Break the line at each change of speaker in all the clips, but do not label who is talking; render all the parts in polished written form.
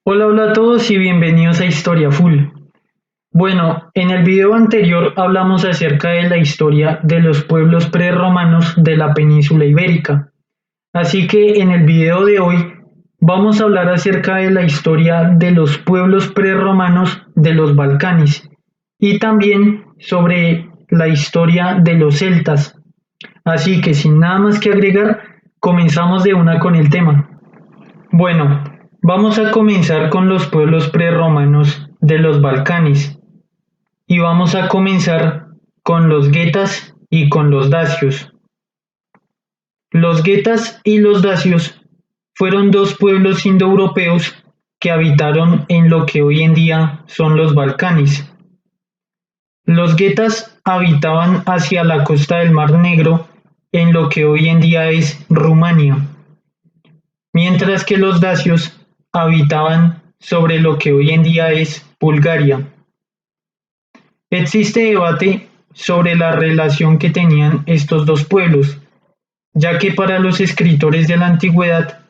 Hola, hola a todos y bienvenidos a Historia Full. Bueno, en el video anterior hablamos acerca de la historia de los pueblos prerromanos de la península ibérica. Así que en el video de hoy vamos a hablar acerca de la historia de los pueblos prerromanos de los Balcanes y también sobre la historia de los celtas. Así que sin nada más que agregar, comenzamos de una con el tema. Bueno, vamos a comenzar con los pueblos prerromanos de los Balcanes y vamos a comenzar con los getas y con los dacios. Los getas y los dacios fueron dos pueblos indoeuropeos que habitaron en lo que hoy en día son los Balcanes. Los getas habitaban hacia la costa del Mar Negro en lo que hoy en día es Rumania, mientras que los dacios habitaban sobre lo que hoy en día es Bulgaria. Existe debate sobre la relación que tenían estos dos pueblos, ya que para los escritores de la antigüedad,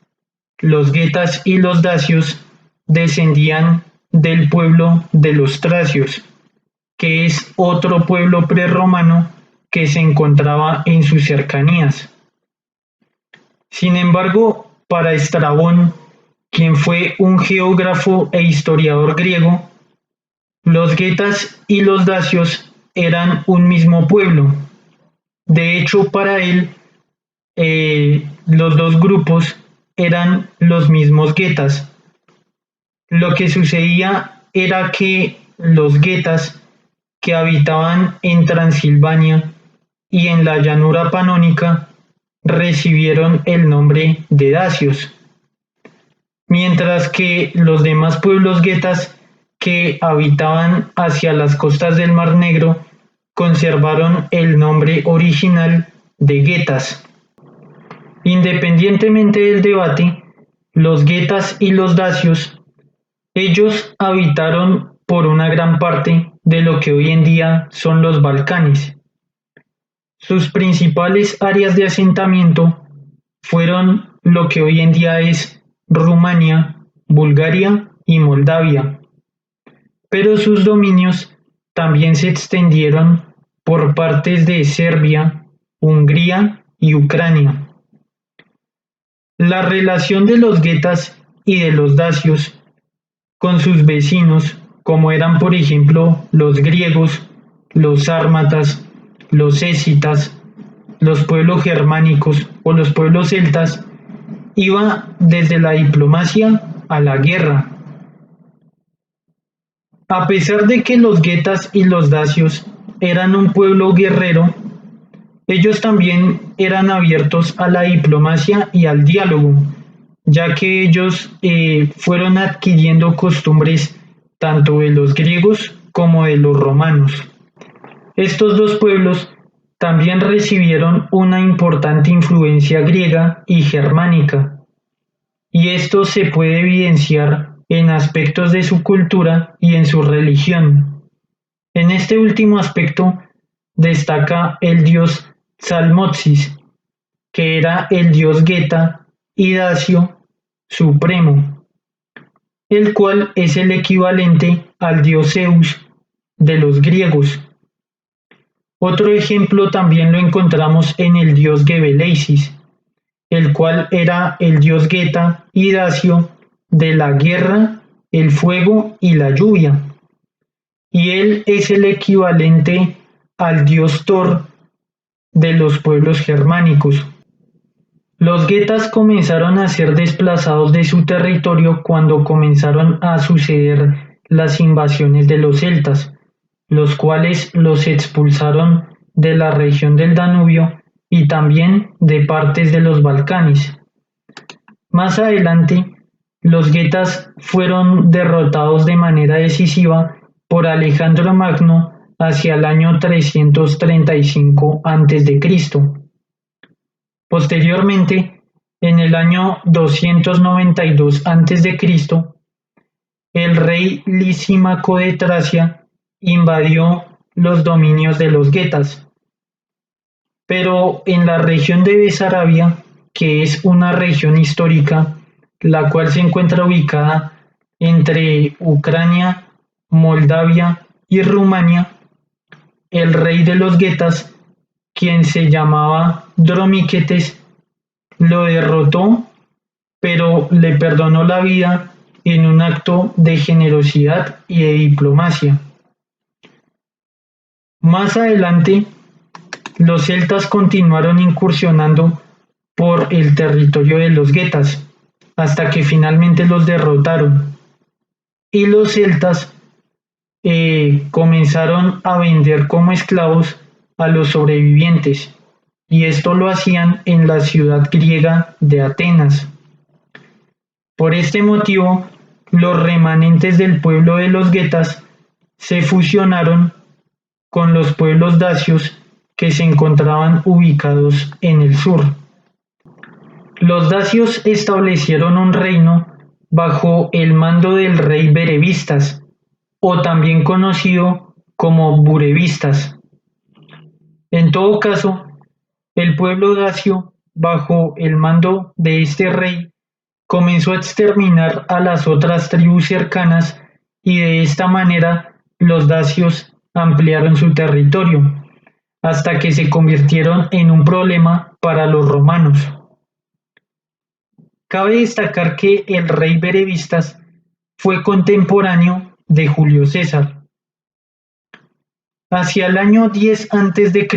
los getas y los dacios descendían del pueblo de los tracios, que es otro pueblo prerromano que se encontraba en sus cercanías. Sin embargo, para Estrabón, quien fue un geógrafo e historiador griego, los getas y los dacios eran un mismo pueblo. De hecho, para él, los dos grupos eran los mismos getas. Lo que sucedía era que los getas que habitaban en Transilvania y en la llanura panónica recibieron el nombre de dacios, mientras que los demás pueblos getas que habitaban hacia las costas del Mar Negro conservaron el nombre original de getas. Independientemente del debate, los getas y los dacios, ellos habitaron por una gran parte de lo que hoy en día son los Balcanes. Sus principales áreas de asentamiento fueron lo que hoy en día es Rumania, Bulgaria y Moldavia, pero sus dominios también se extendieron por partes de Serbia, Hungría y Ucrania. La relación de los getas y de los dacios con sus vecinos, como eran por ejemplo los griegos, los sármatas, los escitas, los pueblos germánicos o los pueblos celtas, iba desde la diplomacia a la guerra. A pesar de que los getas y los dacios eran un pueblo guerrero, ellos también eran abiertos a la diplomacia y al diálogo, ya que ellos fueron adquiriendo costumbres tanto de los griegos como de los romanos. Estos dos pueblos también recibieron una importante influencia griega y germánica, y esto se puede evidenciar en aspectos de su cultura y en su religión. En este último aspecto destaca el dios Psalmodis, que era el dios geta y dacio supremo, el cual es el equivalente al dios Zeus de los griegos. Otro ejemplo también lo encontramos en el dios Gebeleistis, el cual era el dios geta y dacio de la guerra, el fuego y la lluvia, y él es el equivalente al dios Thor de los pueblos germánicos. Los getas comenzaron a ser desplazados de su territorio cuando comenzaron a suceder las invasiones de los celtas, los cuales los expulsaron de la región del Danubio y también de partes de los Balcanes. Más adelante, los getas fueron derrotados de manera decisiva por Alejandro Magno hacia el año 335 a.C. Posteriormente, en el año 292 a.C., el rey Lisímaco de Tracia invadió los dominios de los getas, pero en la región de Besarabia, que es una región histórica, la cual se encuentra ubicada entre Ucrania, Moldavia y Rumania, el rey de los guetas, quien se llamaba Dromiquetes, lo derrotó, pero le perdonó la vida en un acto de generosidad y de diplomacia. Más adelante, los celtas continuaron incursionando por el territorio de los guetas, hasta que finalmente los derrotaron. Y los celtas comenzaron a vender como esclavos a los sobrevivientes, y esto lo hacían en la ciudad griega de Atenas. Por este motivo, los remanentes del pueblo de los guetas se fusionaron con los pueblos dacios que se encontraban ubicados en el sur. Los dacios establecieron un reino bajo el mando del rey Berevistas, o también conocido como Burevistas. En todo caso, el pueblo dacio, bajo el mando de este rey, comenzó a exterminar a las otras tribus cercanas, y de esta manera los dacios ampliaron su territorio, hasta que se convirtieron en un problema para los romanos. Cabe destacar que el rey Berevistas fue contemporáneo de Julio César. Hacia el año 10 a.C.,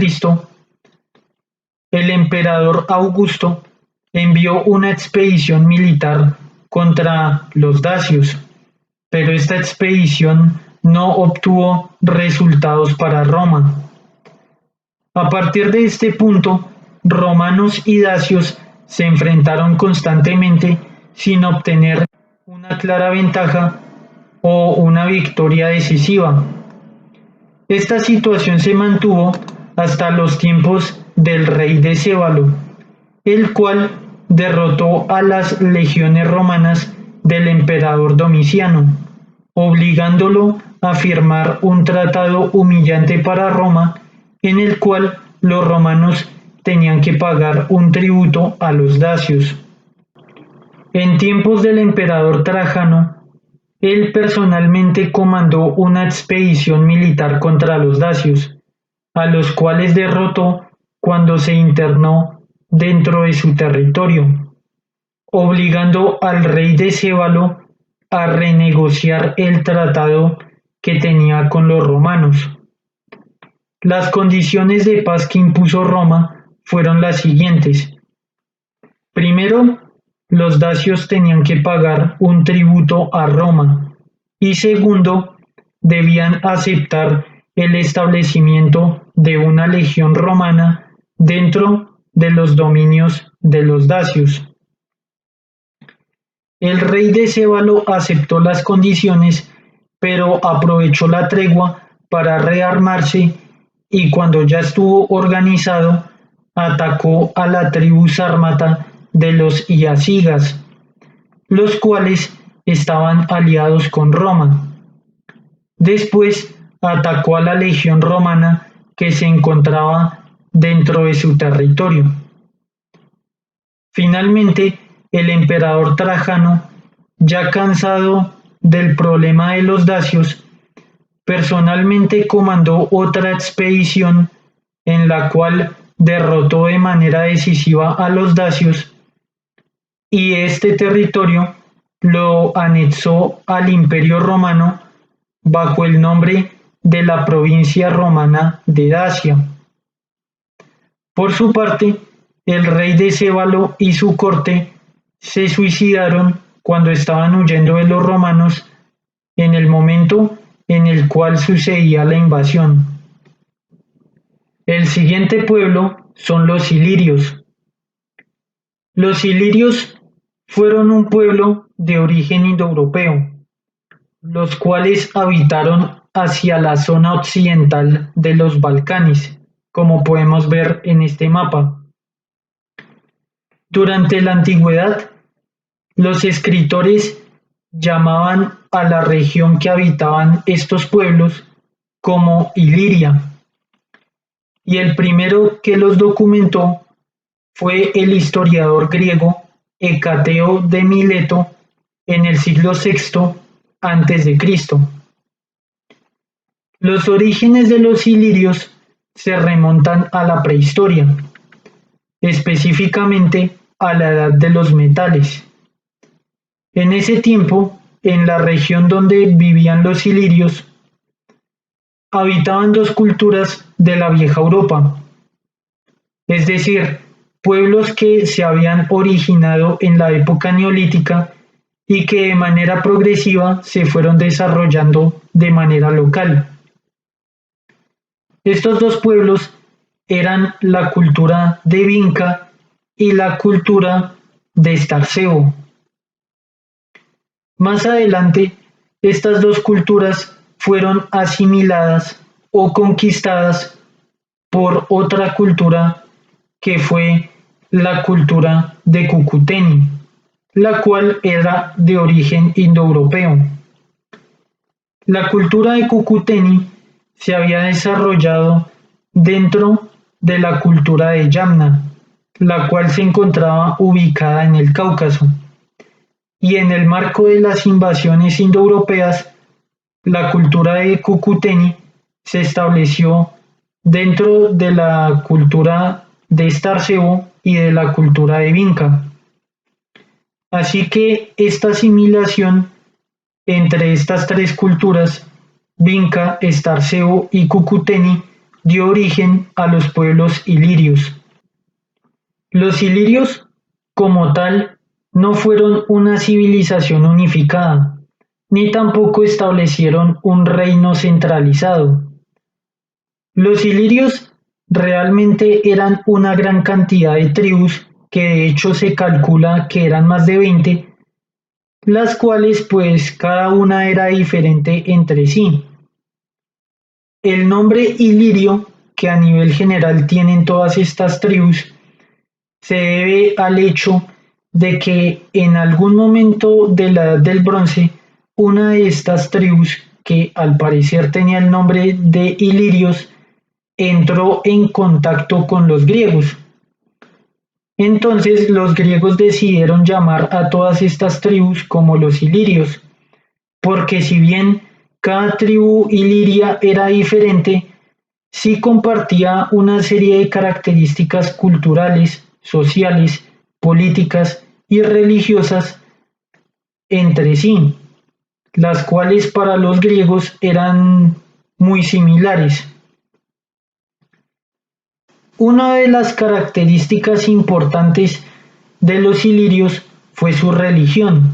el emperador Augusto envió una expedición militar contra los dacios, pero esta expedición no obtuvo resultados para Roma. A partir de este punto, romanos y dacios se enfrentaron constantemente sin obtener una clara ventaja o una victoria decisiva. Esta situación se mantuvo hasta los tiempos del rey Decébalo, el cual derrotó a las legiones romanas del emperador Domiciano, obligándolo a firmar un tratado humillante para Roma, en el cual los romanos tenían que pagar un tributo a los dacios. En tiempos del emperador Trajano, él personalmente comandó una expedición militar contra los dacios, a los cuales derrotó cuando se internó dentro de su territorio, obligando al rey Decébalo a renegociar el tratado que tenía con los romanos. Las condiciones de paz que impuso Roma fueron las siguientes. Primero, los dacios tenían que pagar un tributo a Roma, y segundo, debían aceptar el establecimiento de una legión romana dentro de los dominios de los dacios. El rey Decébalo aceptó las condiciones, pero aprovechó la tregua para rearmarse, y cuando ya estuvo organizado, atacó a la tribu sármata de los iacigas, los cuales estaban aliados con Roma. Después atacó a la legión romana que se encontraba dentro de su territorio. Finalmente, el emperador Trajano, ya cansado del problema de los dacios, personalmente comandó otra expedición en la cual derrotó de manera decisiva a los dacios, y este territorio lo anexó al Imperio Romano bajo el nombre de la provincia romana de Dacia. Por su parte, el rey Decébalo y su corte se suicidaron cuando estaban huyendo de los romanos en el momento en el cual sucedía la invasión. El siguiente pueblo son los ilirios. Los ilirios fueron un pueblo de origen indoeuropeo, los cuales habitaron hacia la zona occidental de los Balcanes, como podemos ver en este mapa. Durante la antigüedad, los escritores llamaban a la región que habitaban estos pueblos como Iliria, y el primero que los documentó fue el historiador griego Hecateo de Mileto en el siglo VI antes de Cristo. Los orígenes de los ilirios se remontan a la prehistoria, específicamente a la edad de los metales. En ese tiempo, en la región donde vivían los ilirios, habitaban dos culturas de la vieja Europa, es decir, pueblos que se habían originado en la época neolítica y que de manera progresiva se fueron desarrollando de manera local. Estos dos pueblos eran la cultura de Vinca y la cultura de Starceo. Más adelante, estas dos culturas fueron asimiladas o conquistadas por otra cultura que fue la cultura de Cucuteni, la cual era de origen indoeuropeo. La cultura de Cucuteni se había desarrollado dentro de la cultura de Yamna, la cual se encontraba ubicada en el Cáucaso. Y en el marco de las invasiones indoeuropeas, la cultura de Cucuteni se estableció dentro de la cultura de Starceo y de la cultura de Vinca. Así que esta asimilación entre estas tres culturas, Vinca, Starceo y Cucuteni, dio origen a los pueblos ilirios. Los ilirios, como tal, no fueron una civilización unificada, ni tampoco establecieron un reino centralizado. Los ilirios realmente eran una gran cantidad de tribus, que de hecho se calcula que eran más de 20, las cuales pues cada una era diferente entre sí. El nombre ilirio que a nivel general tienen todas estas tribus se debe al hecho de que en algún momento de la Edad del Bronce, una de estas tribus, que al parecer tenía el nombre de ilirios, entró en contacto con los griegos. Entonces los griegos decidieron llamar a todas estas tribus como los ilirios, porque si bien cada tribu iliria era diferente, sí compartía una serie de características culturales, sociales, políticas y religiosas entre sí, las cuales para los griegos eran muy similares. Una de las características importantes de los ilirios fue su religión,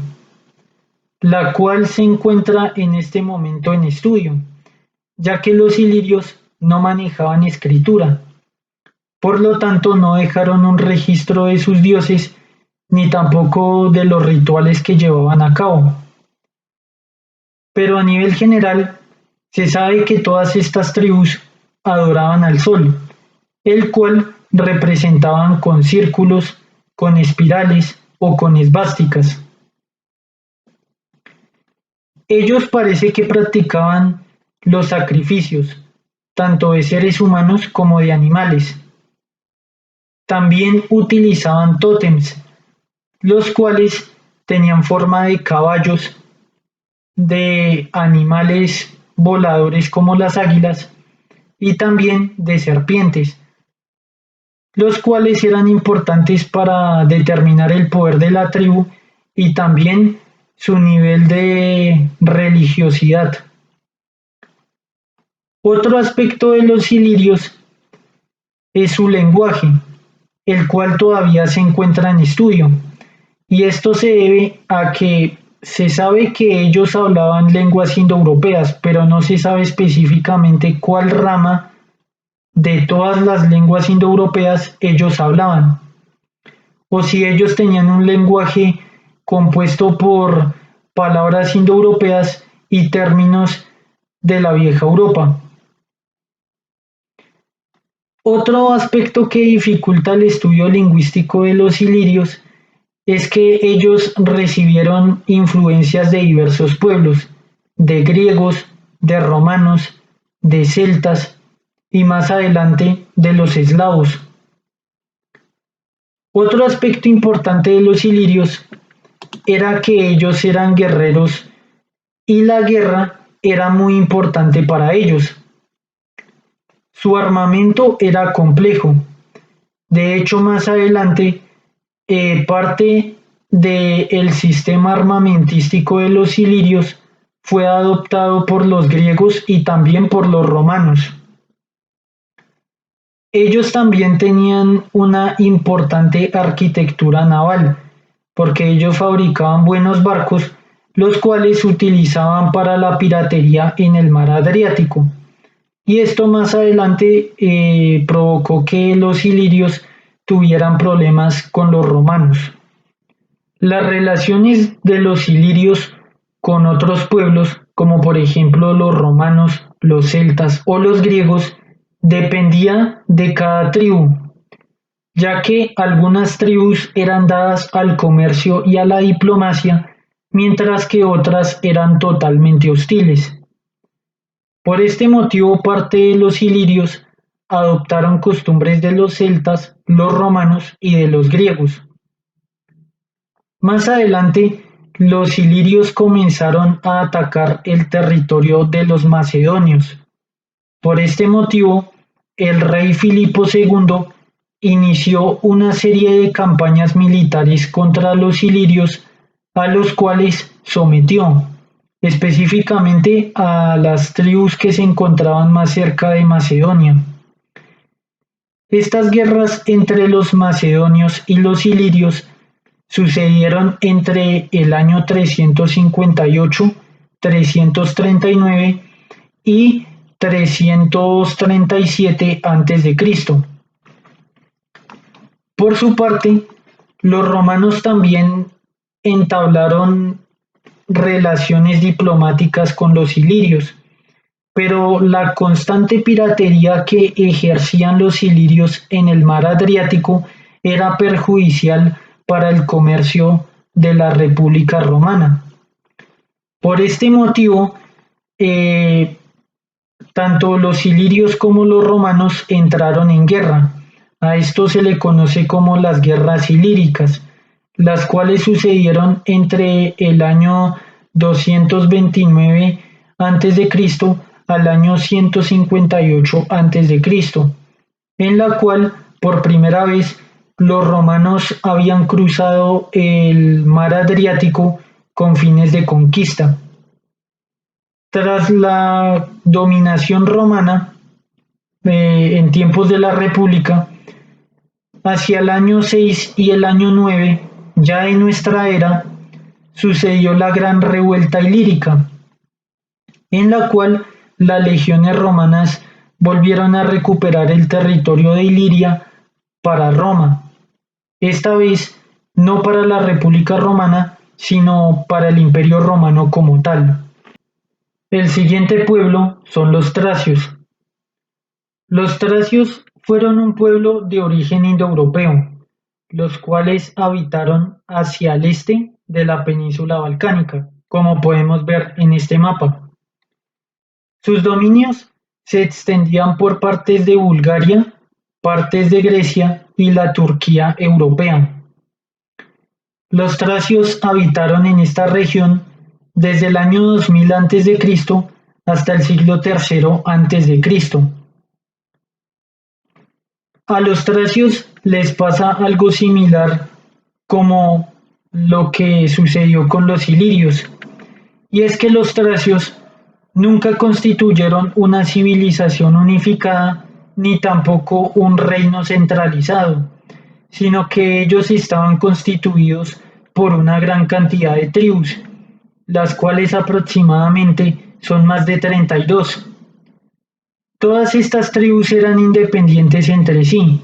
la cual se encuentra en este momento en estudio, ya que los ilirios no manejaban escritura, por lo tanto no dejaron un registro de sus dioses ni tampoco de los rituales que llevaban a cabo. Pero a nivel general, se sabe que todas estas tribus adoraban al sol, el cual representaban con círculos, con espirales o con esvásticas. Ellos parece que practicaban los sacrificios, tanto de seres humanos como de animales. También utilizaban tótems, los cuales tenían forma de caballos, de animales voladores como las águilas y también de serpientes, los cuales eran importantes para determinar el poder de la tribu y también su nivel de religiosidad. Otro aspecto de los ilirios es su lenguaje, el cual todavía se encuentra en estudio, y esto se debe a que se sabe que ellos hablaban lenguas indoeuropeas, pero no se sabe específicamente cuál rama de todas las lenguas indoeuropeas ellos hablaban, o si ellos tenían un lenguaje compuesto por palabras indoeuropeas y términos de la vieja Europa. Otro aspecto que dificulta el estudio lingüístico de los ilirios es que ellos recibieron influencias de diversos pueblos, de griegos, de romanos, de celtas y más adelante de los eslavos. Otro aspecto importante de los ilirios era que ellos eran guerreros y la guerra era muy importante para ellos. Su armamento era complejo. De hecho, más adelante, parte del sistema armamentístico de los ilirios fue adoptado por los griegos y también por los romanos. Ellos también tenían una importante arquitectura naval, porque ellos fabricaban buenos barcos, los cuales se utilizaban para la piratería en el mar Adriático. Y esto más adelante provocó que los ilirios tuvieran problemas con los romanos. Las relaciones de los ilirios con otros pueblos, como por ejemplo los romanos, los celtas o los griegos, dependía de cada tribu, ya que algunas tribus eran dadas al comercio y a la diplomacia, mientras que otras eran totalmente hostiles. Por este motivo, parte de los ilirios adoptaron costumbres de los celtas, los romanos y de los griegos. Más adelante, los ilirios comenzaron a atacar el territorio de los macedonios. Por este motivo, el rey Filipo II inició una serie de campañas militares contra los ilirios, a los cuales sometió, específicamente a las tribus que se encontraban más cerca de Macedonia. Estas guerras entre los macedonios y los ilirios sucedieron entre el año 358, 339 y 337 a.C. Por su parte, los romanos también entablaron relaciones diplomáticas con los ilirios, pero la constante piratería que ejercían los ilirios en el mar Adriático era perjudicial para el comercio de la República Romana. Por este motivo, tanto los ilirios como los romanos entraron en guerra. A esto se le conoce como las guerras ilíricas, las cuales sucedieron entre el año 229 a.C. al año 158 a.C., en la cual por primera vez los romanos habían cruzado el mar Adriático con fines de conquista. Tras la dominación romana, en tiempos de la República, hacia el año 6 y el año 9, ya en nuestra era, sucedió la Gran Revuelta Ilírica, en la cual las legiones romanas volvieron a recuperar el territorio de Iliria para Roma, esta vez no para la República Romana, sino para el Imperio Romano como tal. El siguiente pueblo son los tracios. Los tracios fueron un pueblo de origen indoeuropeo, los cuales habitaron hacia el este de la península balcánica, como podemos ver en este mapa. Sus dominios se extendían por partes de Bulgaria, partes de Grecia y la Turquía europea. Los tracios habitaron en esta región desde el año 2000 a.C. hasta el siglo III a.C. A los tracios les pasa algo similar como lo que sucedió con los ilirios, y es que los tracios nunca constituyeron una civilización unificada ni tampoco un reino centralizado, sino que ellos estaban constituidos por una gran cantidad de tribus, las cuales aproximadamente son más de 32. Todas estas tribus eran independientes entre sí,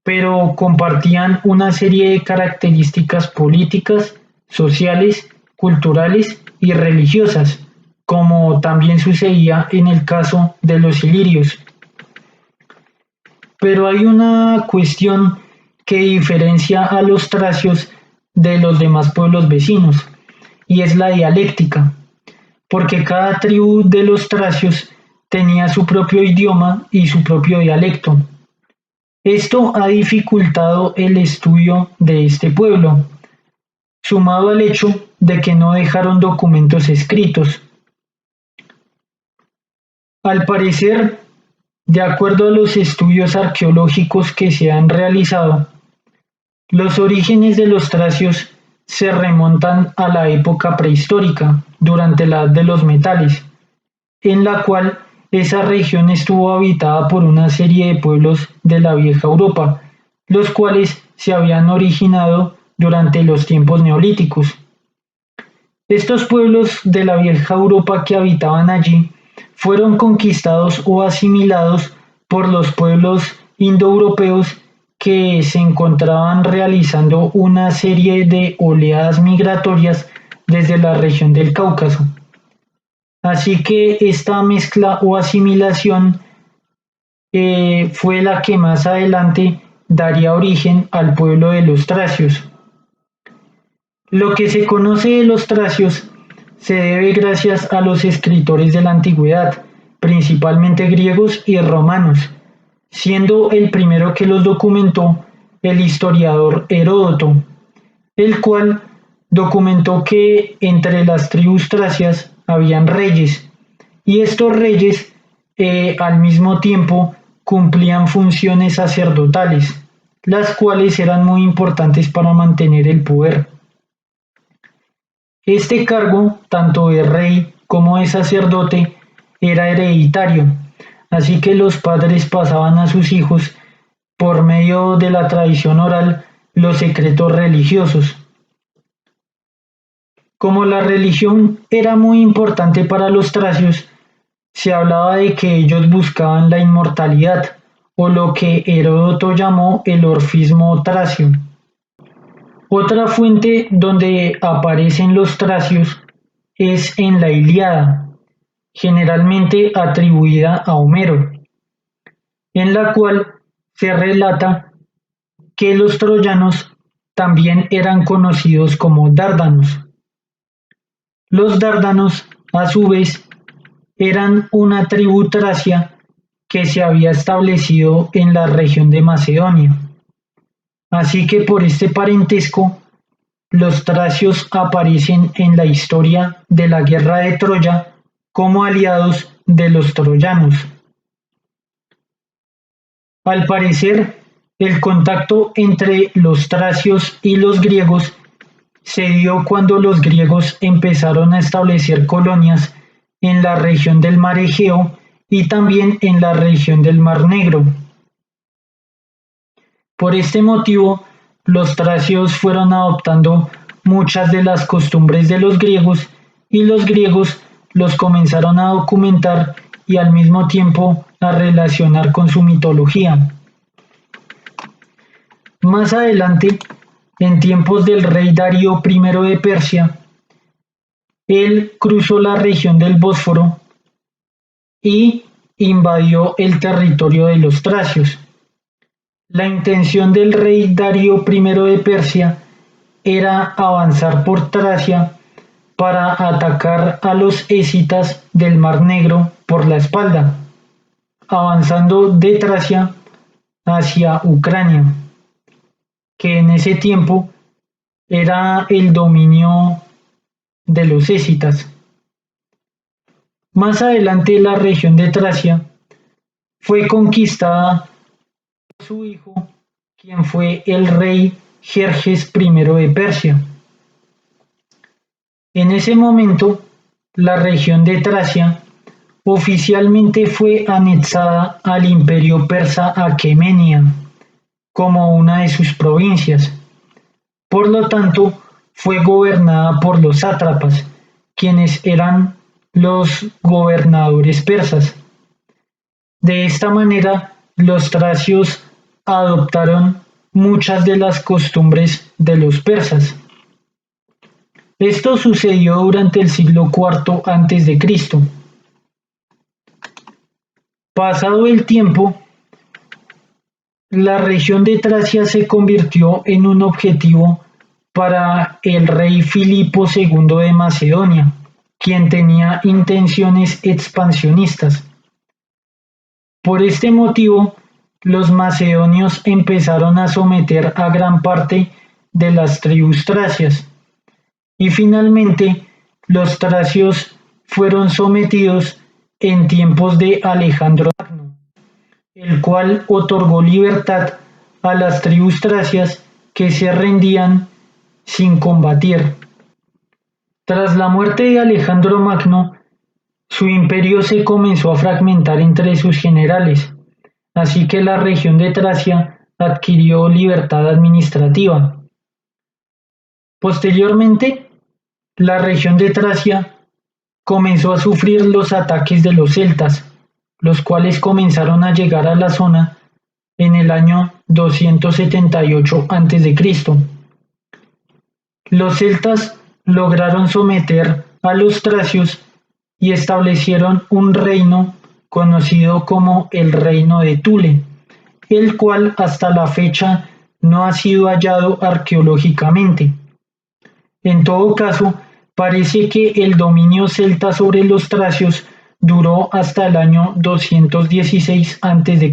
pero compartían una serie de características políticas, sociales, culturales y religiosas, como también sucedía en el caso de los ilirios. Pero hay una cuestión que diferencia a los tracios de los demás pueblos vecinos, y es la dialéctica, porque cada tribu de los tracios tenía su propio idioma y su propio dialecto. Esto ha dificultado el estudio de este pueblo, sumado al hecho de que no dejaron documentos escritos, Al parecer, de acuerdo a los estudios arqueológicos que se han realizado, los orígenes de los tracios se remontan a la época prehistórica, durante la Edad de los Metales, en la cual esa región estuvo habitada por una serie de pueblos de la vieja Europa, los cuales se habían originado durante los tiempos neolíticos. Estos pueblos de la vieja Europa que habitaban allí fueron conquistados o asimilados por los pueblos indoeuropeos que se encontraban realizando una serie de oleadas migratorias desde la región del Cáucaso. Así que esta mezcla o asimilación fue la que más adelante daría origen al pueblo de los tracios. Lo que se conoce de los tracios se debe gracias a los escritores de la antigüedad, principalmente griegos y romanos, siendo el primero que los documentó el historiador Heródoto, el cual documentó que entre las tribus tracias habían reyes, y estos reyes al mismo tiempo cumplían funciones sacerdotales, las cuales eran muy importantes para mantener el poder. Este cargo, tanto de rey como de sacerdote, era hereditario, así que los padres pasaban a sus hijos, por medio de la tradición oral, los secretos religiosos. Como la religión era muy importante para los tracios, se hablaba de que ellos buscaban la inmortalidad, o lo que Heródoto llamó el orfismo tracio. Otra fuente donde aparecen los tracios es en la Ilíada, generalmente atribuida a Homero, en la cual se relata que los troyanos también eran conocidos como dárdanos. Los dárdanos, a su vez, eran una tribu tracia que se había establecido en la región de Macedonia. Así que por este parentesco, los tracios aparecen en la historia de la guerra de Troya como aliados de los troyanos. Al parecer, el contacto entre los tracios y los griegos se dio cuando los griegos empezaron a establecer colonias en la región del mar Egeo y también en la región del Mar Negro. Por este motivo, los tracios fueron adoptando muchas de las costumbres de los griegos y los griegos los comenzaron a documentar y al mismo tiempo a relacionar con su mitología. Más adelante, en tiempos del rey Darío I de Persia, él cruzó la región del Bósforo y invadió el territorio de los tracios. La intención del rey Darío I de Persia era avanzar por Tracia para atacar a los escitas del Mar Negro por la espalda, avanzando de Tracia hacia Ucrania, que en ese tiempo era el dominio de los escitas. Más adelante la región de Tracia fue conquistada por su hijo, quien fue el rey Jerjes I de Persia. En ese momento, la región de Tracia oficialmente fue anexada al imperio persa Aquemenia como una de sus provincias. Por lo tanto, fue gobernada por los sátrapas, quienes eran los gobernadores persas. De esta manera, los tracios adoptaron muchas de las costumbres de los persas. Esto sucedió durante el siglo IV a.C. Pasado el tiempo, la región de Tracia se convirtió en un objetivo para el rey Filipo II de Macedonia, quien tenía intenciones expansionistas. Por este motivo, los macedonios empezaron a someter a gran parte de las tribus tracias, y finalmente los tracios fueron sometidos en tiempos de Alejandro Magno, el cual otorgó libertad a las tribus tracias que se rendían sin combatir. Tras la muerte de Alejandro Magno, su imperio se comenzó a fragmentar entre sus generales, así que la región de Tracia adquirió libertad administrativa. Posteriormente, la región de Tracia comenzó a sufrir los ataques de los celtas, los cuales comenzaron a llegar a la zona en el año 278 a.C. Los celtas lograron someter a los tracios y establecieron un reino conocido como el Reino de Thule, el cual hasta la fecha no ha sido hallado arqueológicamente. En todo caso, parece que el dominio celta sobre los tracios duró hasta el año 216 a.C.,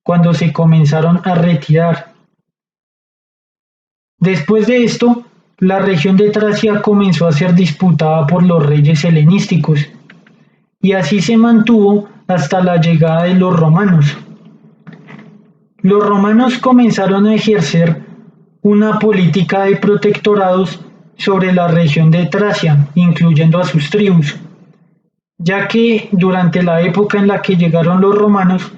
cuando se comenzaron a retirar. Después de esto, la región de Tracia comenzó a ser disputada por los reyes helenísticos, y así se mantuvo hasta la llegada de los romanos. Los romanos comenzaron a ejercer una política de protectorados sobre la región de Tracia, incluyendo a sus tribus, ya que durante la época en la que llegaron los romanos,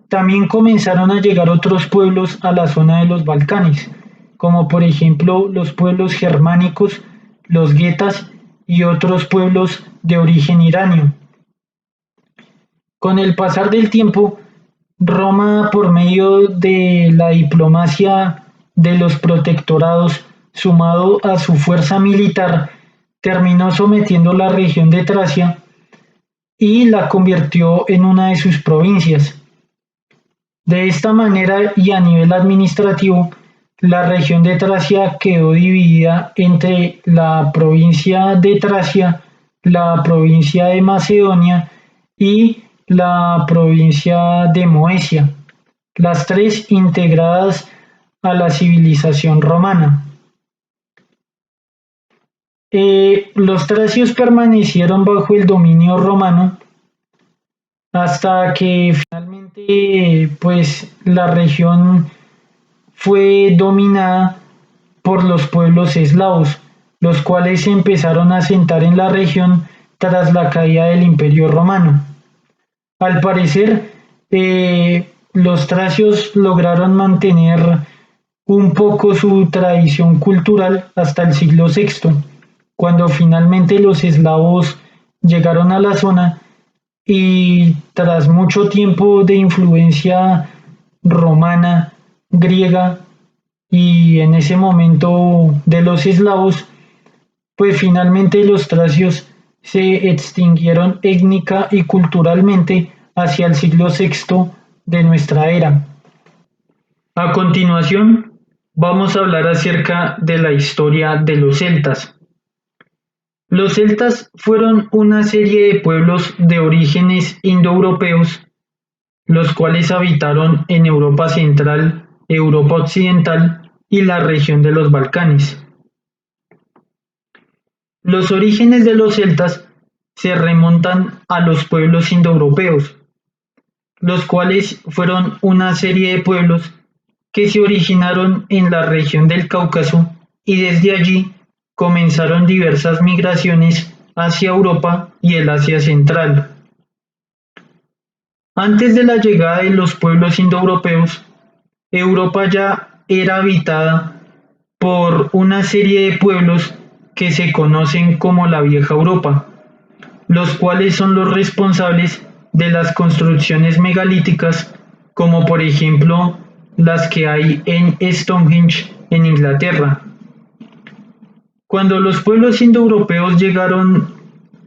también comenzaron a llegar otros pueblos a la zona de los Balcanes, como por ejemplo los pueblos germánicos, los guetas y otros pueblos de origen iranio. Con el pasar del tiempo, Roma, por medio de la diplomacia de los protectorados, sumado a su fuerza militar, terminó sometiendo la región de Tracia y la convirtió en una de sus provincias. De esta manera y a nivel administrativo, la región de Tracia quedó dividida entre la provincia de Tracia, la provincia de Macedonia y la provincia de Moesia, las tres integradas a la civilización romana. Los tracios permanecieron bajo el dominio romano hasta que finalmente pues la región fue dominada por los pueblos eslavos, los cuales se empezaron a asentar en la región tras la caída del Imperio Romano. Al parecer, los tracios lograron mantener un poco su tradición cultural hasta el siglo VI, cuando finalmente los eslavos llegaron a la zona y tras mucho tiempo de influencia romana, griega y en ese momento de los eslavos, pues finalmente los tracios se extinguieron étnica y culturalmente hacia el siglo VI de nuestra era. A continuación, vamos a hablar acerca de la historia de los celtas. Los celtas fueron una serie de pueblos de orígenes indoeuropeos, los cuales habitaron en Europa Central, Europa Occidental y la región de los Balcanes. Los orígenes de los celtas se remontan a los pueblos indoeuropeos, los cuales fueron una serie de pueblos que se originaron en la región del Cáucaso y desde allí comenzaron diversas migraciones hacia Europa y el Asia Central. Antes de la llegada de los pueblos indoeuropeos, Europa ya era habitada por una serie de pueblos que se conocen como la Vieja Europa, los cuales son los responsables de las construcciones megalíticas, como por ejemplo las que hay en Stonehenge, en Inglaterra. Cuando los pueblos indoeuropeos llegaron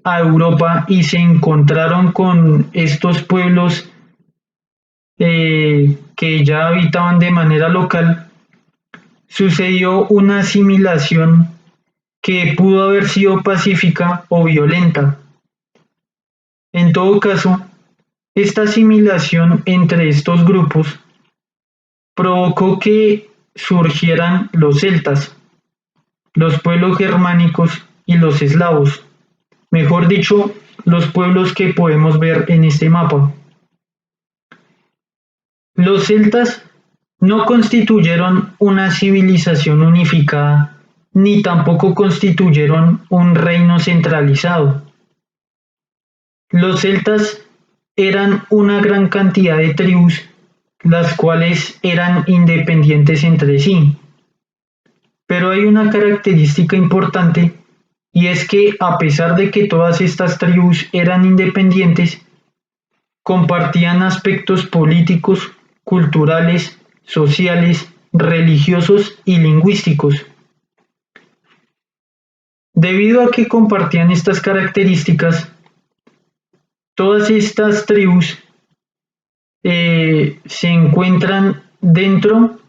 a Europa y se encontraron con estos pueblos que ya habitaban de manera local, sucedió una asimilación que pudo haber sido pacífica o violenta. En todo caso, esta asimilación entre estos grupos provocó que surgieran los celtas, los pueblos germánicos y los eslavos, mejor dicho, los pueblos que podemos ver en este mapa. Los celtas no constituyeron una civilización unificada ni tampoco constituyeron un reino centralizado. Los celtas eran una gran cantidad de tribus, las cuales eran independientes entre sí. Pero hay una característica importante y es que a pesar de que todas estas tribus eran independientes, compartían aspectos políticos, culturales, sociales, religiosos y lingüísticos. Debido a que compartían estas características, todas estas tribus se encuentran dentro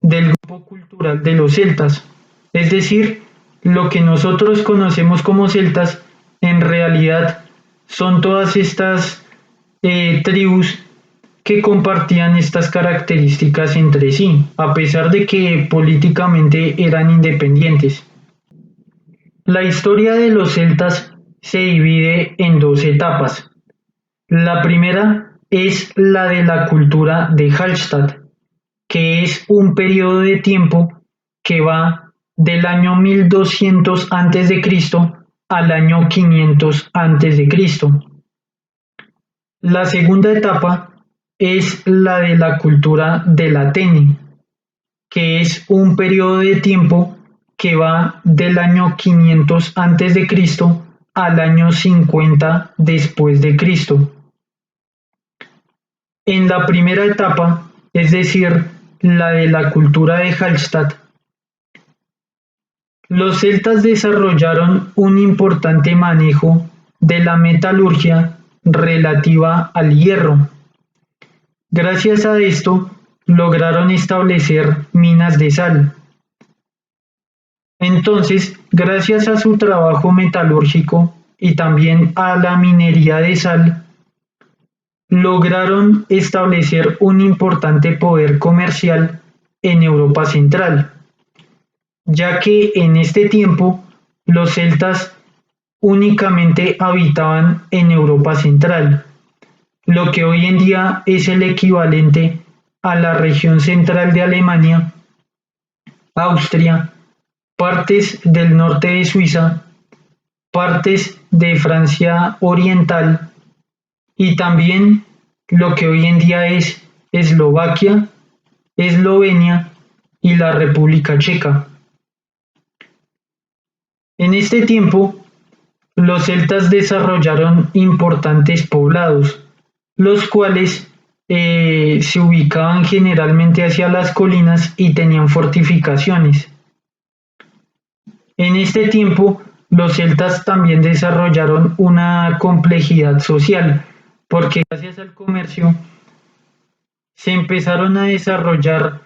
del grupo cultural de los celtas. Es decir, lo que nosotros conocemos como celtas, en realidad son todas estas tribus que compartían estas características entre sí, a pesar de que políticamente eran independientes. La historia de los celtas se divide en dos etapas. La primera es la de la cultura de Hallstatt, que es un periodo de tiempo que va del año 1200 a.C. al año 500 a.C. La segunda etapa es la de la cultura del Atene, que es un periodo de tiempo que va del año 500 a.C. al año 50 después de Cristo. En la primera etapa, es decir, la de la cultura de Hallstatt, los celtas desarrollaron un importante manejo de la metalurgia relativa al hierro. Gracias a esto, lograron establecer minas de sal. Entonces, gracias a su trabajo metalúrgico y también a la minería de sal, lograron establecer un importante poder comercial en Europa Central, ya que en este tiempo los celtas únicamente habitaban en Europa Central, lo que hoy en día es el equivalente a la región central de Alemania, Austria, partes del norte de Suiza, partes de Francia Oriental y también lo que hoy en día es Eslovaquia, Eslovenia y la República Checa. En este tiempo, los celtas desarrollaron importantes poblados, los cuales se ubicaban generalmente hacia las colinas y tenían fortificaciones. En este tiempo, los celtas también desarrollaron una complejidad social, porque gracias al comercio se empezaron a desarrollar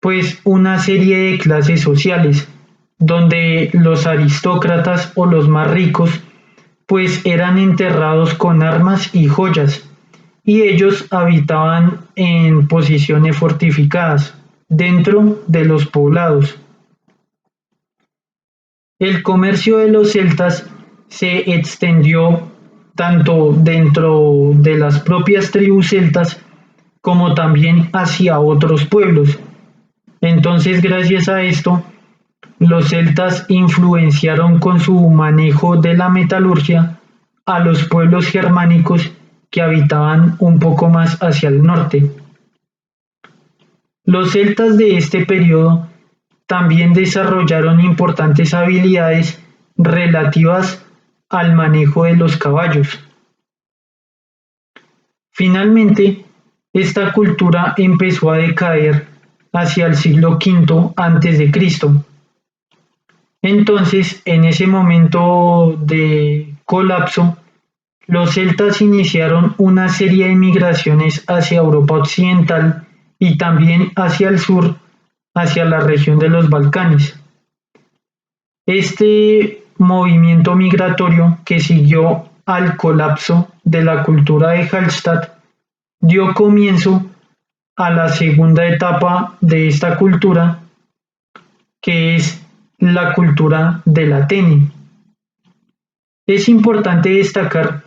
pues una serie de clases sociales, donde los aristócratas o los más ricos pues eran enterrados con armas y joyas, y ellos habitaban en posiciones fortificadas dentro de los poblados. El comercio de los celtas se extendió tanto dentro de las propias tribus celtas como también hacia otros pueblos. Entonces, gracias a esto, los celtas influenciaron con su manejo de la metalurgia a los pueblos germánicos que habitaban un poco más hacia el norte. Los celtas de este periodo también desarrollaron importantes habilidades relativas al manejo de los caballos. Finalmente, esta cultura empezó a decaer hacia el siglo V a.C. Entonces, en ese momento de colapso, los celtas iniciaron una serie de migraciones hacia Europa Occidental y también hacia el sur, hacia la región de los Balcanes. Este movimiento migratorio que siguió al colapso de la cultura de Hallstatt dio comienzo a la segunda etapa de esta cultura, que es la cultura del Atene. Es importante destacar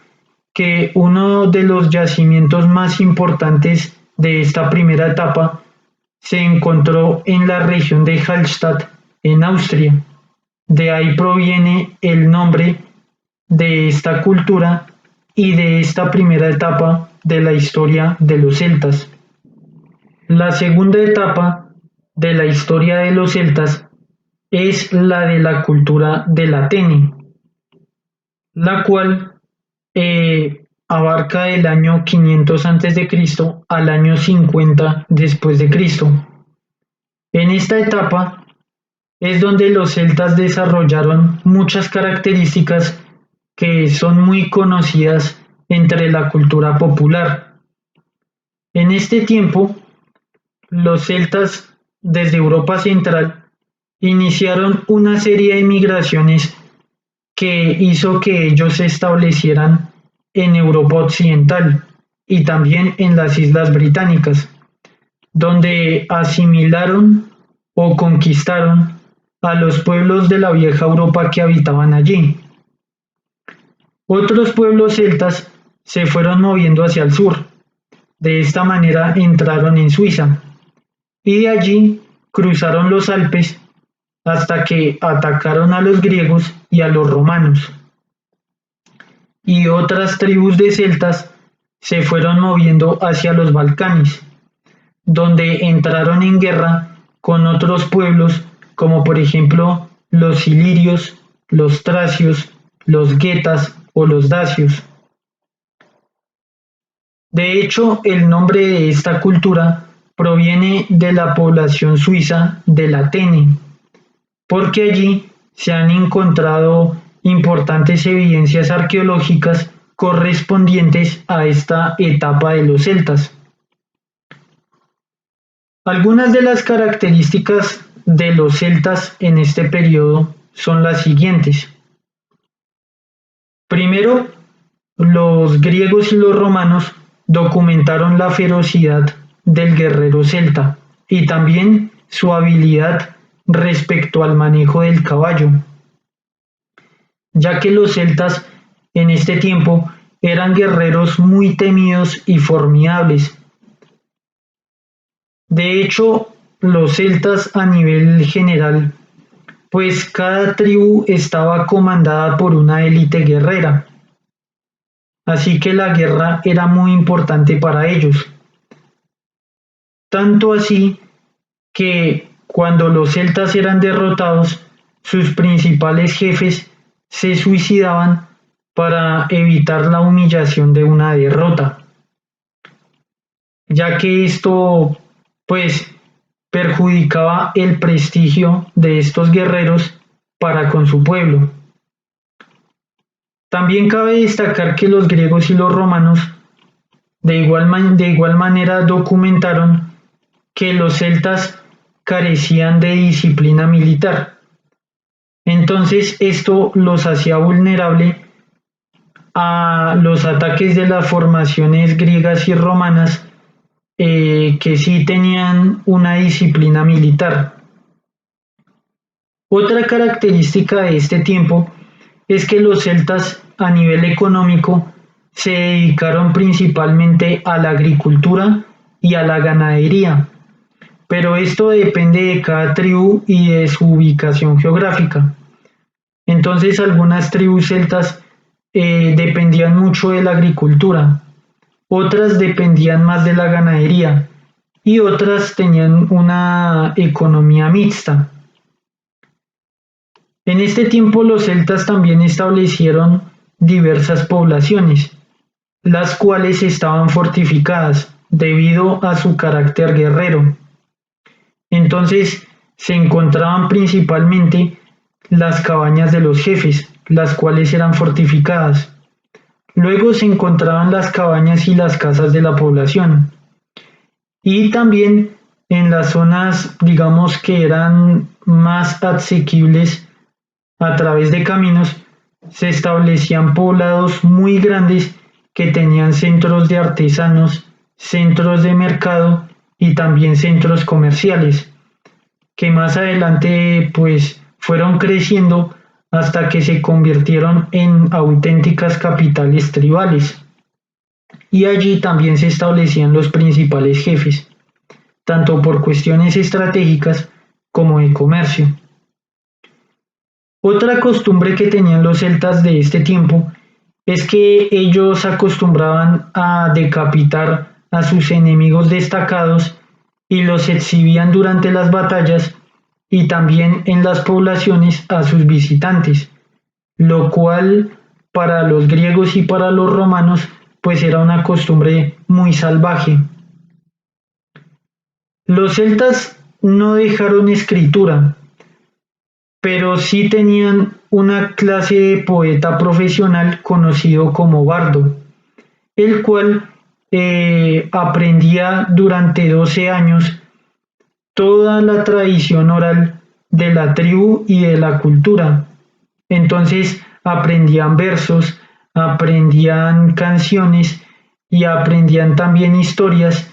que uno de los yacimientos más importantes de esta primera etapa se encontró en la región de Hallstatt, en Austria. De ahí proviene el nombre de esta cultura y de esta primera etapa de la historia de los celtas. La segunda etapa de la historia de los celtas es la de la cultura del Atene, la cual abarca el año 500 a.C. al año 50 después de Cristo. En esta etapa es donde los celtas desarrollaron muchas características que son muy conocidas entre la cultura popular. En este tiempo, los celtas desde Europa Central iniciaron una serie de migraciones que hizo que ellos se establecieran en Europa Occidental y también en las Islas Británicas, donde asimilaron o conquistaron a los pueblos de la vieja Europa que habitaban allí. Otros pueblos celtas se fueron moviendo hacia el sur. De esta manera entraron en Suiza y de allí cruzaron los Alpes hasta que atacaron a los griegos y a los romanos. Y otras tribus de celtas se fueron moviendo hacia los Balcanes, donde entraron en guerra con otros pueblos como por ejemplo los ilirios, los tracios, los getas o los dacios. De hecho, el nombre de esta cultura proviene de la población suiza del Atene, porque allí se han encontrado importantes evidencias arqueológicas correspondientes a esta etapa de los celtas. Algunas de las características de los celtas en este periodo son las siguientes. Primero, los griegos y los romanos documentaron la ferocidad del guerrero celta y también su habilidad respecto al manejo del caballo, ya que los celtas en este tiempo eran guerreros muy temidos y formidables. De hecho, los celtas a nivel general, pues cada tribu estaba comandada por una élite guerrera, así que la guerra era muy importante para ellos. Tanto así que cuando los celtas eran derrotados, sus principales jefes se suicidaban para evitar la humillación de una derrota, ya que esto pues perjudicaba el prestigio de estos guerreros para con su pueblo. También cabe destacar que los griegos y los romanos de igual manera documentaron que los celtas carecían de disciplina militar. Entonces esto los hacía vulnerable a los ataques de las formaciones griegas y romanas que sí tenían una disciplina militar. Otra característica de este tiempo es que los celtas a nivel económico se dedicaron principalmente a la agricultura y a la ganadería, pero esto depende de cada tribu y de su ubicación geográfica. Entonces algunas tribus celtas dependían mucho de la agricultura, otras dependían más de la ganadería y otras tenían una economía mixta. En este tiempo los celtas también establecieron diversas poblaciones, las cuales estaban fortificadas debido a su carácter guerrero. Entonces se encontraban principalmente las cabañas de los jefes, las cuales eran fortificadas. Luego se encontraban las cabañas y las casas de la población. Y también en las zonas, digamos, que eran más asequibles a través de caminos, se establecían poblados muy grandes que tenían centros de artesanos, centros de mercado y también centros comerciales, que más adelante pues fueron creciendo hasta que se convirtieron en auténticas capitales tribales. Y allí también se establecían los principales jefes, tanto por cuestiones estratégicas como de comercio. Otra costumbre que tenían los celtas de este tiempo es que ellos acostumbraban a decapitar a sus enemigos destacados y los exhibían durante las batallas y también en las poblaciones a sus visitantes, lo cual para los griegos y para los romanos pues era una costumbre muy salvaje. Los celtas no dejaron escritura, pero sí tenían una clase de poeta profesional conocido como bardo, el cual aprendía durante 12 años toda la tradición oral de la tribu y de la cultura. Entonces aprendían versos, aprendían canciones y aprendían también historias,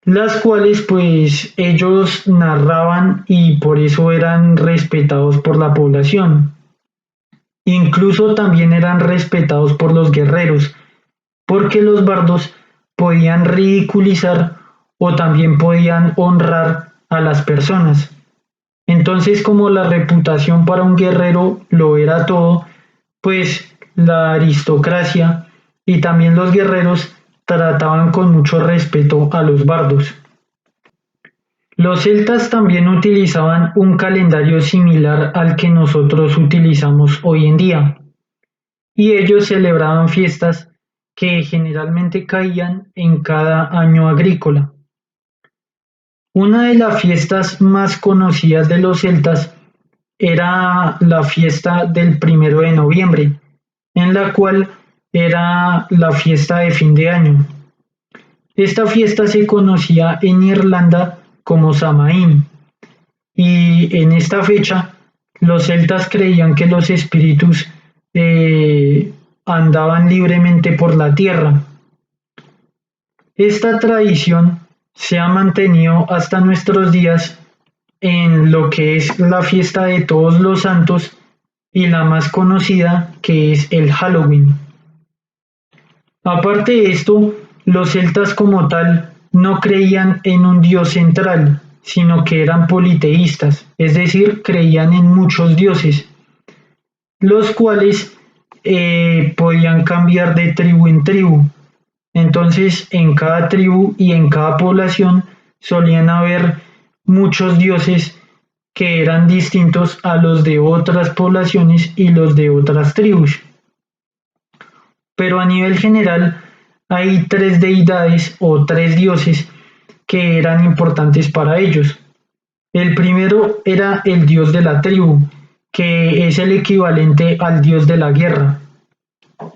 las cuales pues ellos narraban y por eso eran respetados por la población. Incluso también eran respetados por los guerreros, porque los bardos podían ridiculizar o también podían honrar a las personas. Entonces, como la reputación para un guerrero lo era todo, pues la aristocracia y también los guerreros trataban con mucho respeto a los bardos. Los celtas también utilizaban un calendario similar al que nosotros utilizamos hoy en día, y ellos celebraban fiestas que generalmente caían en cada año agrícola. Una de las fiestas más conocidas de los celtas era la fiesta del 1 de noviembre, en la cual era la fiesta de fin de año. Esta fiesta se conocía en Irlanda como Samaín, y en esta fecha los celtas creían que los espíritus andaban libremente por la tierra. Esta tradición se ha mantenido hasta nuestros días en lo que es la fiesta de Todos los Santos y la más conocida, que es el Halloween. Aparte de esto, los celtas como tal no creían en un dios central, sino que eran politeístas, es decir, creían en muchos dioses, los cuales podían cambiar de tribu en tribu. Entonces, en cada tribu y en cada población solían haber muchos dioses que eran distintos a los de otras poblaciones y los de otras tribus. Pero a nivel general hay tres deidades o tres dioses que eran importantes para ellos. El primero era el dios de la tribu, que es el equivalente al dios de la guerra.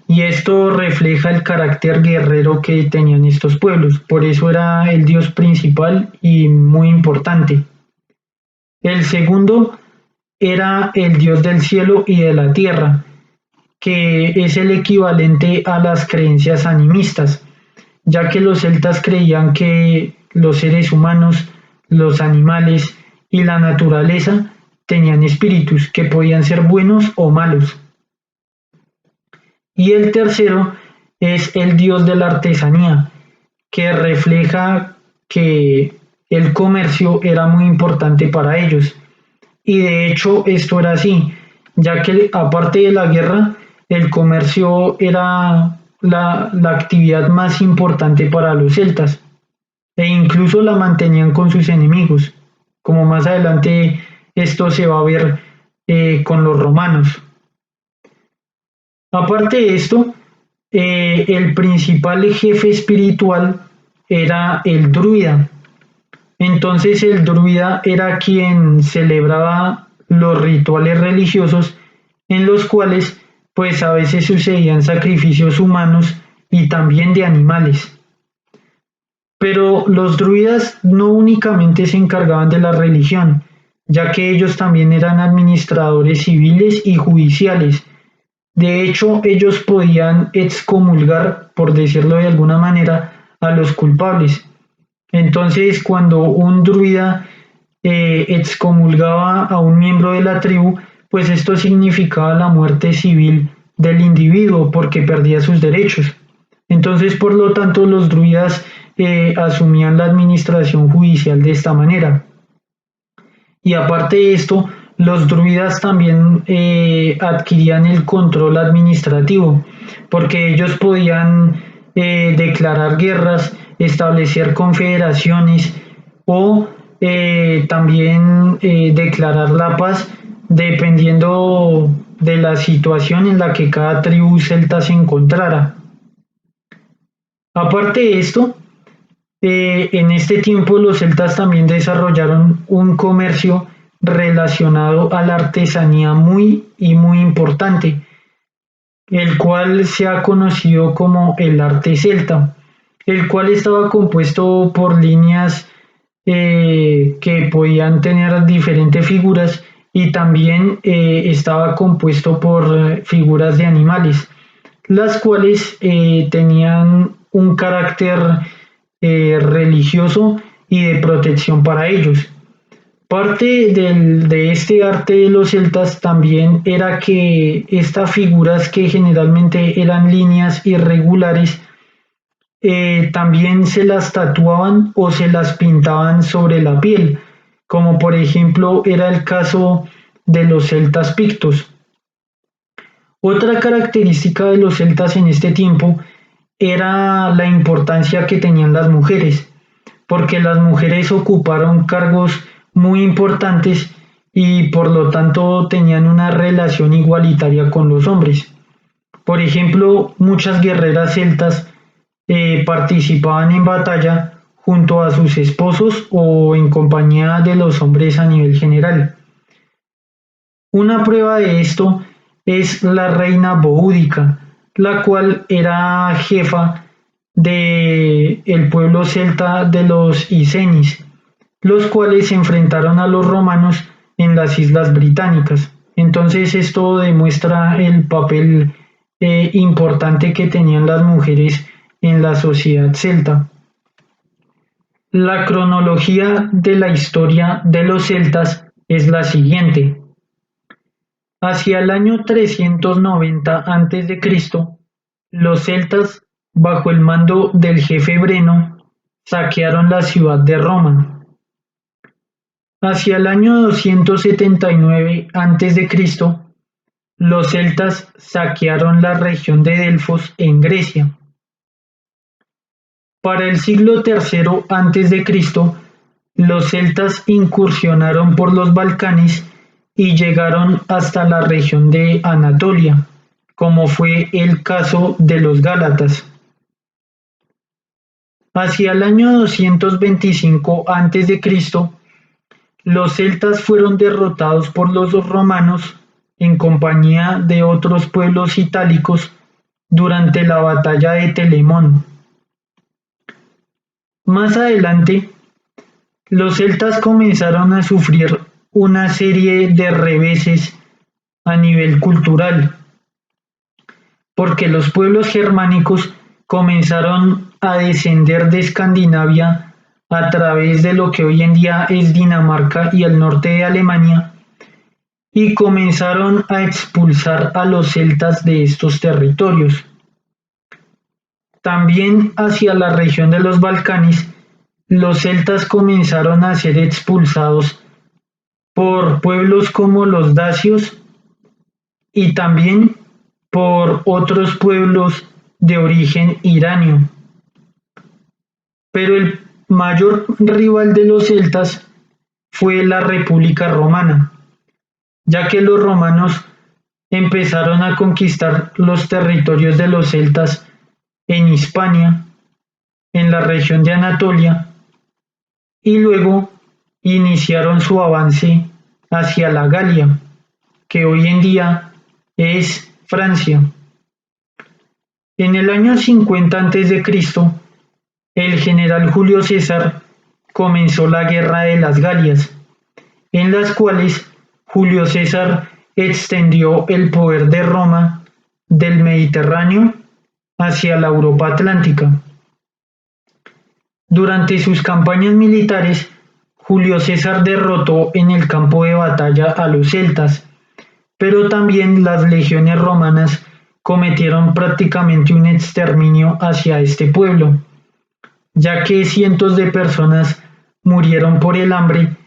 Y esto refleja el carácter guerrero que tenían estos pueblos, por eso era el dios principal y muy importante. El segundo era el dios del cielo y de la tierra, que es el equivalente a las creencias animistas, ya que los celtas creían que los seres humanos, los animales y la naturaleza tenían espíritus que podían ser buenos o malos. Y el tercero es el dios de la artesanía, que refleja que el comercio era muy importante para ellos. Y de hecho esto era así, ya que aparte de la guerra, el comercio era la actividad más importante para los celtas, e incluso la mantenían con sus enemigos, como más adelante esto se va a ver con los romanos. Aparte de esto, el principal jefe espiritual era el druida. Entonces el druida era quien celebraba los rituales religiosos en los cuales pues a veces sucedían sacrificios humanos y también de animales. Pero los druidas no únicamente se encargaban de la religión, ya que ellos también eran administradores civiles y judiciales. De hecho, ellos podían excomulgar, por decirlo de alguna manera, a los culpables. Entonces, cuando un druida excomulgaba a un miembro de la tribu, pues esto significaba la muerte civil del individuo porque perdía sus derechos. Entonces, por lo tanto, los druidas asumían la administración judicial de esta manera. Y aparte de esto, los druidas también adquirían el control administrativo, porque ellos podían declarar guerras, establecer confederaciones o también declarar la paz dependiendo de la situación en la que cada tribu celta se encontrara. Aparte de esto, en este tiempo los celtas también desarrollaron un comercio relacionado a la artesanía muy importante, el cual se ha conocido como el arte celta, el cual estaba compuesto por líneas que podían tener diferentes figuras y también estaba compuesto por figuras de animales, las cuales tenían un carácter religioso y de protección para ellos. Parte de este arte de los celtas también era que estas figuras que generalmente eran líneas irregulares también se las tatuaban o se las pintaban sobre la piel, como por ejemplo era el caso de los celtas pictos. Otra característica de los celtas en este tiempo era la importancia que tenían las mujeres, porque las mujeres ocuparon cargos muy importantes y por lo tanto tenían una relación igualitaria con los hombres. Por ejemplo, muchas guerreras celtas participaban en batalla junto a sus esposos o en compañía de los hombres a nivel general. Una prueba de esto es la reina Boúdica, la cual era jefa de el pueblo celta de los Icenis, los cuales se enfrentaron a los romanos en las Islas Británicas. Entonces esto demuestra el papel importante que tenían las mujeres en la sociedad celta. La cronología de la historia de los celtas es la siguiente. Hacia el año 390 a.C., los celtas, bajo el mando del jefe Breno, saquearon la ciudad de Roma. Hacia el año 279 a.C., los celtas saquearon la región de Delfos en Grecia. Para el siglo III a.C., los celtas incursionaron por los Balcanes y llegaron hasta la región de Anatolia, como fue el caso de los gálatas. Hacia el año 225 a.C., los celtas fueron derrotados por los romanos en compañía de otros pueblos itálicos durante la batalla de Telamón. Más adelante, los celtas comenzaron a sufrir una serie de reveses a nivel cultural, porque los pueblos germánicos comenzaron a descender de Escandinavia a través de lo que hoy en día es Dinamarca y el norte de Alemania, y comenzaron a expulsar a los celtas de estos territorios. También hacia la región de los Balcanes, los celtas comenzaron a ser expulsados por pueblos como los dacios y también por otros pueblos de origen iranio. Pero el mayor rival de los celtas fue la República Romana, ya que los romanos empezaron a conquistar los territorios de los celtas en Hispania, en la región de Anatolia, y luego iniciaron su avance hacia la Galia, que hoy en día es Francia. En el año 50 a.C., el general Julio César comenzó la Guerra de las Galias, en las cuales Julio César extendió el poder de Roma del Mediterráneo hacia la Europa atlántica. Durante sus campañas militares, Julio César derrotó en el campo de batalla a los celtas, pero también las legiones romanas cometieron prácticamente un exterminio hacia este pueblo, ya que cientos de personas murieron por el hambre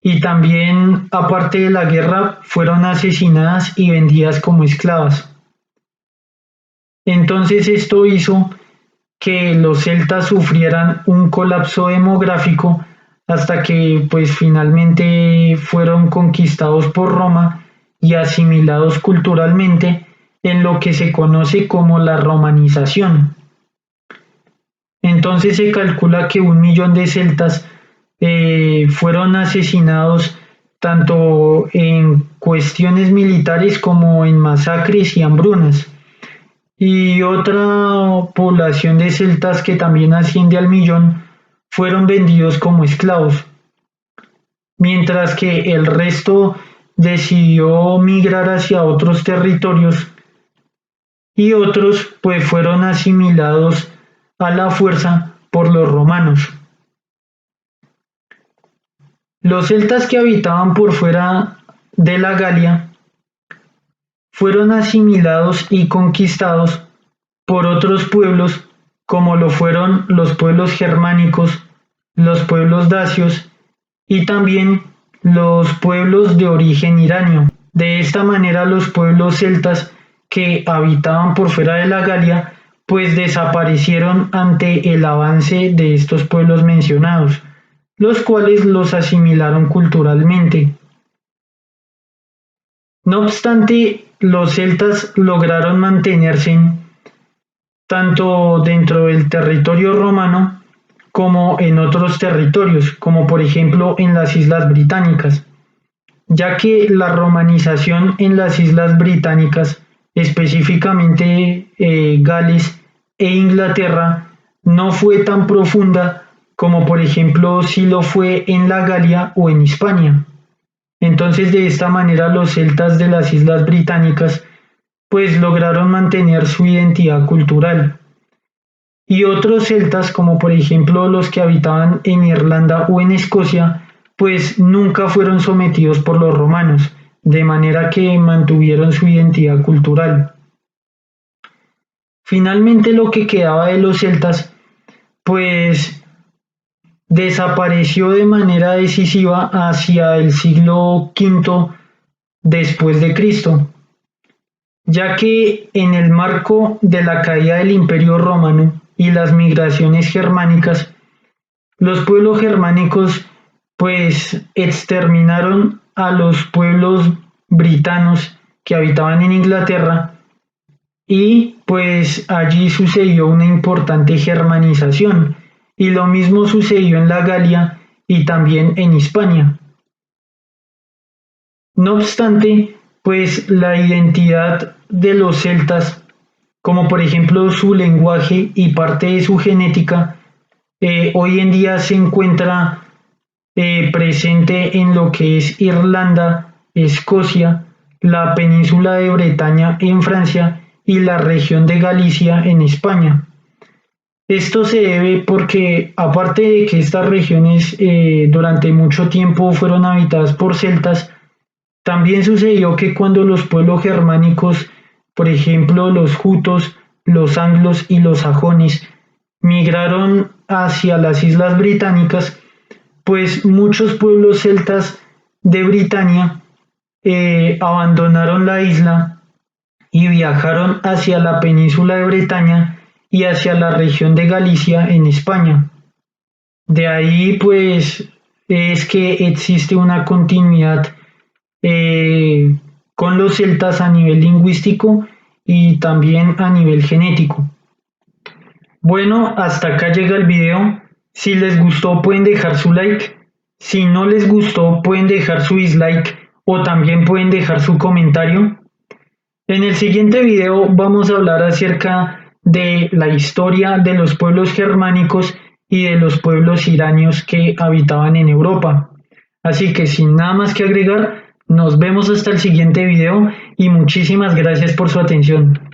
y también, aparte de la guerra, fueron asesinadas y vendidas como esclavas. Entonces esto hizo que los celtas sufrieran un colapso demográfico hasta que pues finalmente fueron conquistados por Roma y asimilados culturalmente en lo que se conoce como la romanización. Entonces se calcula que 1 millón de celtas fueron asesinados tanto en cuestiones militares como en masacres y hambrunas. Y otra población de celtas que también asciende al millón fueron vendidos como esclavos, mientras que el resto decidió migrar hacia otros territorios y otros pues fueron asimilados a la fuerza por los romanos. Los celtas que habitaban por fuera de la Galia fueron asimilados y conquistados por otros pueblos como lo fueron los pueblos germánicos, los pueblos dacios y también los pueblos de origen iranio. De esta manera los pueblos celtas que habitaban por fuera de la Galia pues desaparecieron ante el avance de estos pueblos mencionados, los cuales los asimilaron culturalmente. No obstante, los celtas lograron mantenerse tanto dentro del territorio romano como en otros territorios, como por ejemplo en las Islas Británicas, ya que la romanización en las Islas Británicas, específicamente Gales e Inglaterra, no fue tan profunda como por ejemplo si lo fue en la Galia o en Hispania. Entonces de esta manera los celtas de las Islas Británicas pues lograron mantener su identidad cultural. Y otros celtas, como por ejemplo los que habitaban en Irlanda o en Escocia, pues nunca fueron sometidos por los romanos, de manera que mantuvieron su identidad cultural. Finalmente lo que quedaba de los celtas, pues desapareció de manera decisiva hacia el siglo V después de Cristo, ya que en el marco de la caída del Imperio Romano y las migraciones germánicas, los pueblos germánicos pues exterminaron a los pueblos britanos que habitaban en Inglaterra y pues allí sucedió una importante germanización y lo mismo sucedió en la Galia y también en Hispania. No obstante, pues la identidad de los celtas, como por ejemplo su lenguaje y parte de su genética, hoy en día se encuentra presente en lo que es Irlanda, Escocia, la península de Bretaña en Francia y la región de Galicia en España. Esto se debe porque, aparte de que estas regiones durante mucho tiempo fueron habitadas por celtas, también sucedió que cuando los pueblos germánicos, por ejemplo los jutos, los anglos y los sajones, migraron hacia las Islas Británicas, pues muchos pueblos celtas de Britania abandonaron la isla y viajaron hacia la península de Bretaña y hacia la región de Galicia en España. De ahí pues es que existe una continuidad con los celtas a nivel lingüístico y también a nivel genético. Bueno, hasta acá llega el video. Si les gustó pueden dejar su like. Si no les gustó pueden dejar su dislike o también pueden dejar su comentario. En el siguiente video vamos a hablar acerca de la historia de los pueblos germánicos y de los pueblos iranios que habitaban en Europa. Así que sin nada más que agregar, nos vemos hasta el siguiente video y muchísimas gracias por su atención.